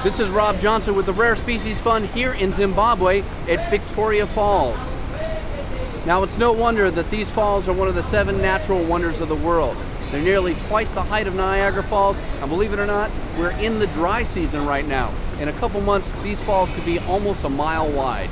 This is Rob Johnson with the Rare Species Fund here in Zimbabwe at Victoria Falls. Now, it's no wonder that these falls are one of the 7 natural wonders of the world. They're nearly twice the height of Niagara Falls, and believe it or not, we're in the dry season right now. In a couple months, these falls could be almost a mile wide.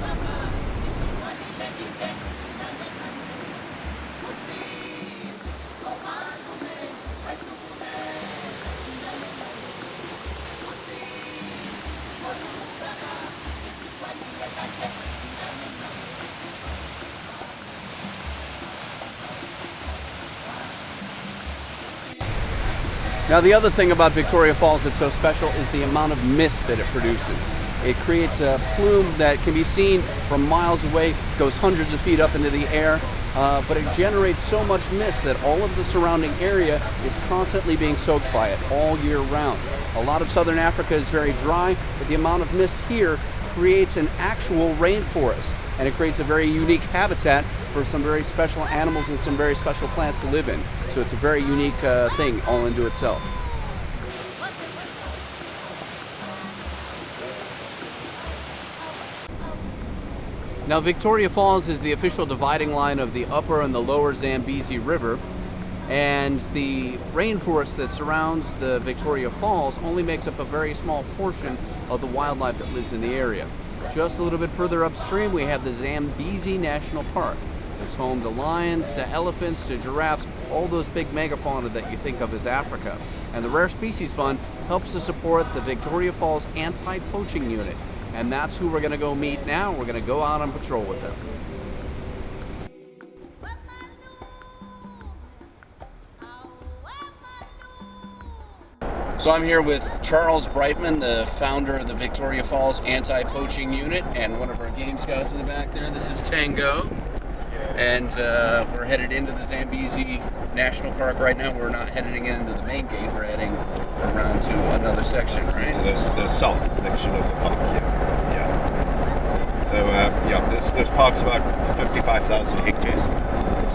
Now, the other thing about Victoria Falls that's so special is the amount of mist that it produces. It creates a plume that can be seen from miles away, goes hundreds of feet up into the air, but it generates so much mist that all of the surrounding area is constantly being soaked by it all year round. A lot of southern Africa is very dry, but the amount of mist here creates an actual rainforest, and it creates a very unique habitat for some very special animals and some very special plants to live in. So it's a very unique thing all into itself. Now, Victoria Falls is the official dividing line of the upper and the lower Zambezi River, and the rainforest that surrounds the Victoria Falls only makes up a very small portion of the wildlife that lives in the area. Just a little bit further upstream, we have the Zambezi National Park. It's home to lions, to elephants, to giraffes, all those big megafauna that you think of as Africa. And the Rare Species Fund helps to support the Victoria Falls Anti-Poaching Unit. And that's who we're going to go meet now. We're going to go out on patrol with them. So I'm here with Charles Brightman, the founder of the Victoria Falls Anti-Poaching Unit, and one of our game scouts in the back there. This is Tango. And we're headed into the Zambezi National Park right now. We're not heading into the main gate. We're heading around to another section, right? The south section of the park, yeah. So, this park's about 55,000 hectares,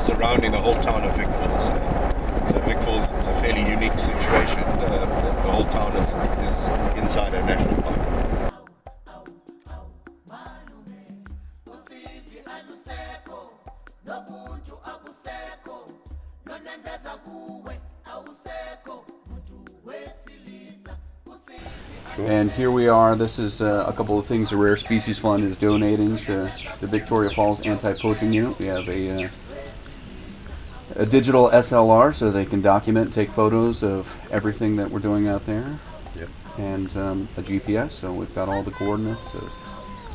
surrounding the whole town of Vic Falls. So Vic Falls is a fairly unique situation. The whole town is inside a national park. And here we are. This is a couple of things the Rare Species Fund is donating to the Victoria Falls Anti-Poaching Unit. We have a digital SLR so they can document and take photos of everything that we're doing out there. Yep. And a GPS, so we've got all the coordinates of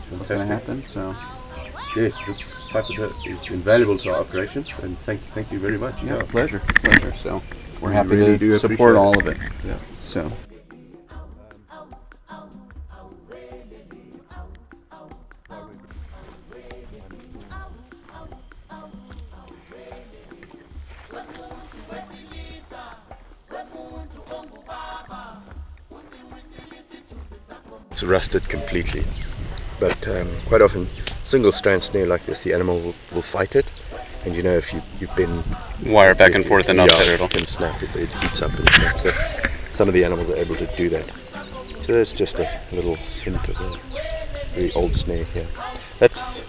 what's going to happen. So yes, this type of data is invaluable to our operations, and thank you very much. Yeah, pleasure. So we're happy really to support all of it. Yeah. So. It's rusted completely, but quite often single strand snare like this, the animal will fight it, and if you've been Wire back and forth enough that it can snap it heats up and stuff. So some of the animals are able to do that. So it's just a little hint of a very old snare here. That's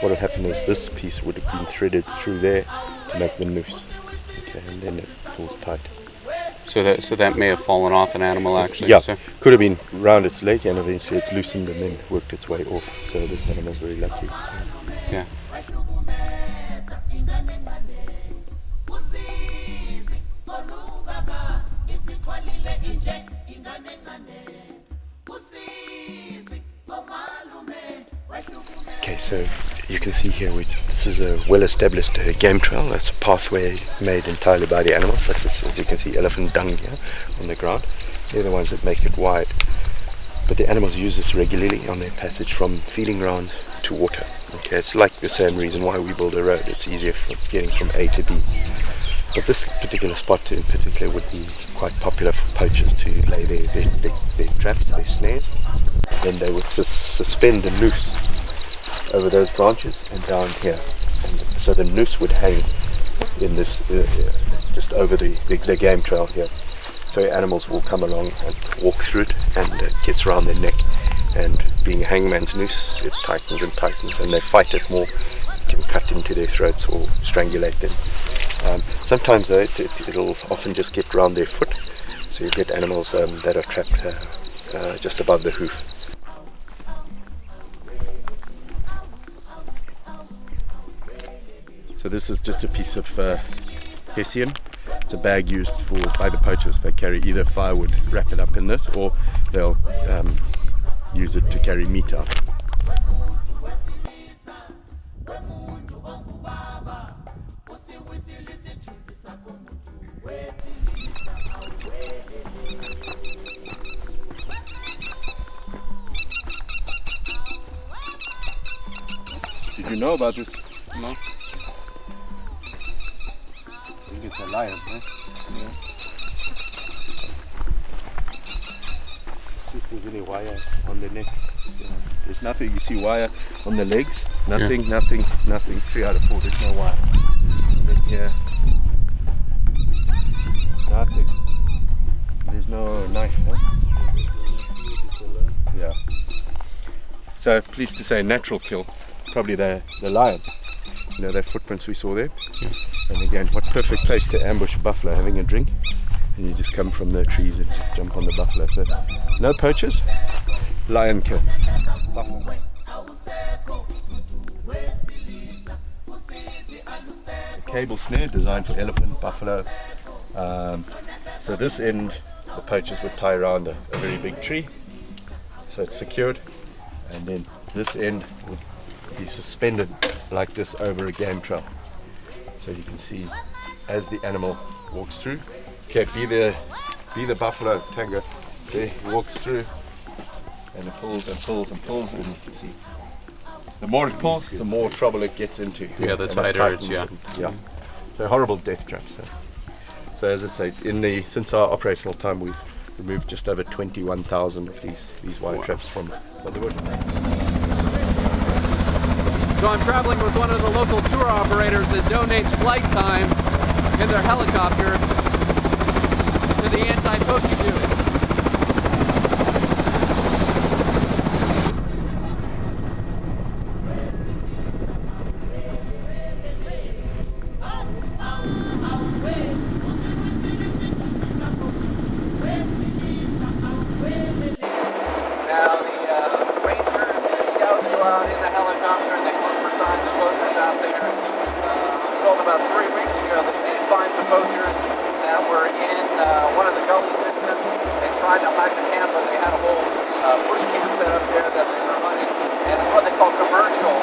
what would happen is this piece would have been threaded through there to make the noose. Okay, and then it pulls tight. So that may have fallen off an animal actually. Yeah, so. could have been round its leg and eventually it's loosened and then worked its way off. So this animal's very lucky. Yeah. Okay, so you can see here this is a well-established game trail. That's a pathway made entirely by the animals, such as you can see elephant dung here on the ground. They're the ones that make it wide. But the animals use this regularly on their passage from feeding ground to water. Okay, it's like the same reason why we build a road. It's easier for getting from A to B. But this particular spot in particular would be quite popular for poachers to lay their traps, their snares. Then they would suspend the noose over those branches and down here. And so the noose would hang in this, just over the game trail here. So animals will come along and walk through it, and it gets around their neck. And being a hangman's noose, it tightens and tightens, and they fight it more. It can cut into their throats or strangulate them. Sometimes though, it'll often just get around their foot, so you get animals that are trapped just above the hoof. So this is just a piece of hessian. It's a bag used by the poachers. They carry either firewood, wrap it up in this, or they'll use it to carry meat out. Did you know about this? No. I think it's a lion, huh? Yeah. Let's see if there's any wire on the neck. Yeah. There's nothing. You see wire on the legs? Nothing, Yeah. nothing, nothing. 3 out of 4, there's no wire. And then here, nothing. There's no knife, huh? Yeah. So pleased to say natural kill. Probably the lion. You know, their footprints we saw there. Yeah. And again, what perfect place to ambush a buffalo having a drink. And you just come from the trees and just jump on the buffalo. So no poachers, lion kill. Buffalo. A cable snare designed for elephant, buffalo. So this end the poachers would tie around a very big tree. So it's secured. And then this end would be suspended like this over a game trail. So you can see as the animal walks through. Okay, be the buffalo, Tango. There he walks through and it pulls and pulls and pulls, and you can see the more it pulls, the more trouble it gets into. Yeah, the And it tighter it's, tightens and- yeah. So horrible death traps. So as I say, it's since our operational time we've removed just over 21,000 of these wire traps from the wood. So I'm traveling with one of the local tour operators that donates flight time in their helicopter to the Anti-Poaching unit. Now the rangers and the scouts go out in the helicopter and they look for signs of poachers out there. I was told about 3 weeks ago that they did find some poachers that were in one of the gully systems. They tried to hide the camp, but they had a whole bush camp set up there that they were running. And it's what they call commercial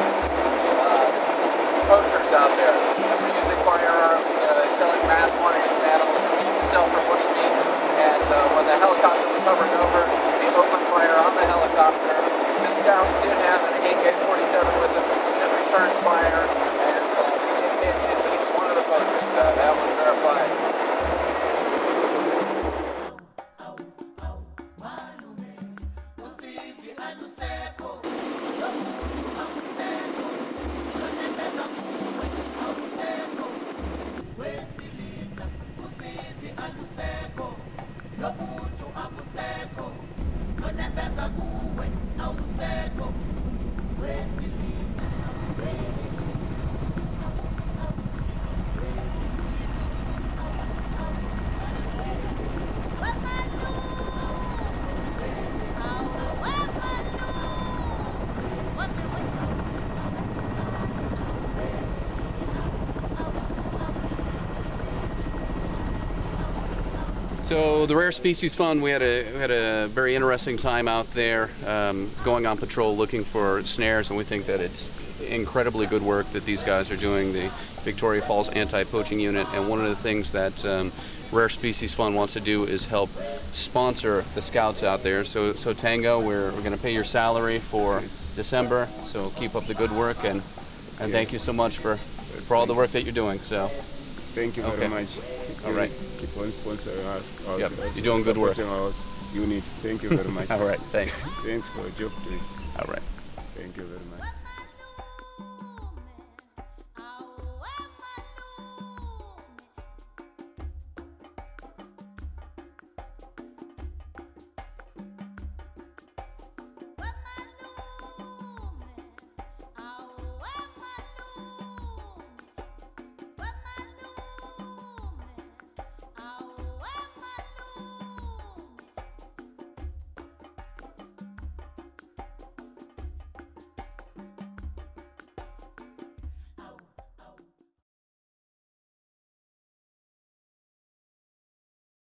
poachers out there. They're using firearms, killing mass quantities of animals to sell for bush meat. And when the helicopter was hovering over, they opened fire on the helicopter. The scouts did have an AK-47 with them and returned fire, and they did hit at least one of the poachers. That was verified. So the Rare Species Fund, we had a very interesting time out there, going on patrol looking for snares, and we think that it's incredibly good work that these guys are doing, the Victoria Falls Anti-Poaching Unit. And one of the things that Rare Species Fund wants to do is help sponsor the scouts out there. So Tango, we're going to pay your salary for December. So keep up the good work, and thank you so much for all the work that you're doing. So Thank you very Okay. much. All right. Keep on sponsoring us. Yep. You're doing good work. Supporting our unit. Thank you very much. all right, thanks. Thanks for your job doing. All right. Thank you very much.